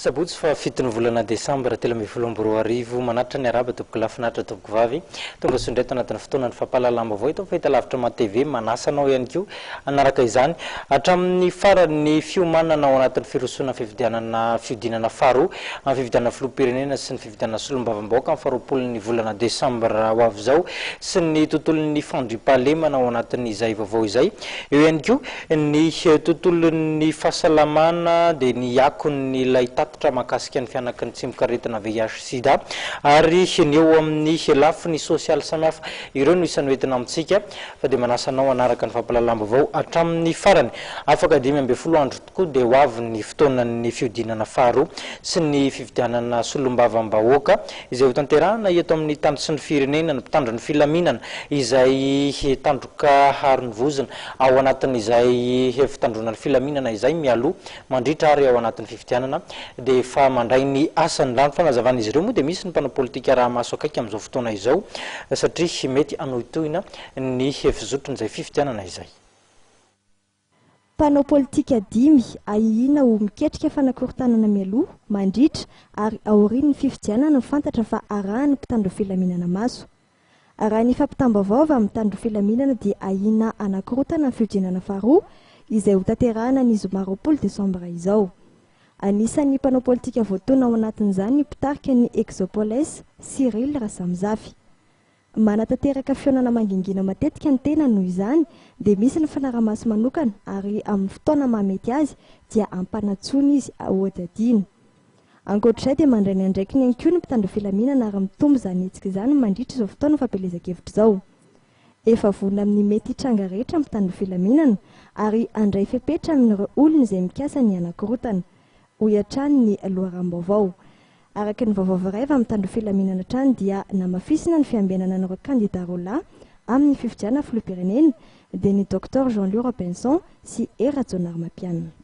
sabotsy fa fitony volana Desambra telo amby folo amby roa arivo manatitra ny araba toboko lafinatra toboko vavy tonga sondreto anatin'ny fotoana ny fampahalalambavao ito fahita lavitra ma TV manasanao ihany koa anaraka izany hatramin'ny farany fiomanana ao anatin'ny firosona fiodinana faharoa amin'ny fividianana filoham-pirenena sy ny fividianana solombavam-bahoaka amin'ny faharoapolon'ny volana Desambra ho avy zao sy ny tontolon'ny fandriampahalemana ao anatin'ny izay vaovao izay eo ihany koa ny tontolon'ny fahasalamana dia ny akon'ny ilay tatitra mahakasika ny fianaka ny tsimbokaretina VIH sida ary ny eo amin'ny lafiny sosialy samihafa ireo no isan'ny hoentina amintsika fa dia manasanao anaraka ny fampalalam-baovao hatramin'ny farany afaka 5 andro tokoa dia ho avy ny fotoanan'ny fiodinana faharoa sy ny fividianana solombavam-bahoaka izay ho tanterahana eto amin'ny tandro sy ny firenena ny mpitandro ny filaminana izay tandroka harony vozona ao anatin'izay fitandronany filaminana izay mialoha mandritra ary ao anatin'ny fividianana dia fa mandray ny asany rano fanazavan'izy ireo moa dia misy ny mpanao politika raha maso akaiky amin'izao fotoana izao satria mety anohitohina ny fizotron'izay fividianana izay. Mpanao politika 5 ahihina ho miketrika fanakorontanana mialoha mandritra ary aorian'ny fividianana fantatra fa arahany mpitandro filaminana maso. Araha ny fampitambavaova amin'ny tandro filaminana dia ahihina anakorotana ny fiodinana faharoa izay ho tanterahana ny zoma 20 Desambra izao. Anisan'ny mpanao politika voatona ao anatin'izany ny mpitarika ny Exopoles Cyril Rasamzafy. Manatanteraka fionana mangingina matetika ny tena noho izany dia misy ny fanaramaso manokana ary amin'ny fotoana mahamety azy dia ampanatsony izy hodadiny. Ankoatr'izay dia mandray ny andraikiny ihany koa ny mpitandro filaminana ary mitombo izany hetsika izany mandritra izao fotoana fampelezan-kevitra izao. Efa vonona amin'ny mety hitranga rehetra mpitandro filaminana ary andray fepetra amin'ireo olona izay mikasa ny anakorotana ho iatrany ny loharam-baovao. Araka ny vaovao iray avy amin'ny tandro filaminana hatrany dia namafisina ny fiambenana an'ireo kandida roalahy amin'ny fifidianana filoham-pirenena dia ny Dr Jean-Louis Robinson sy Era Jonard Mapianina.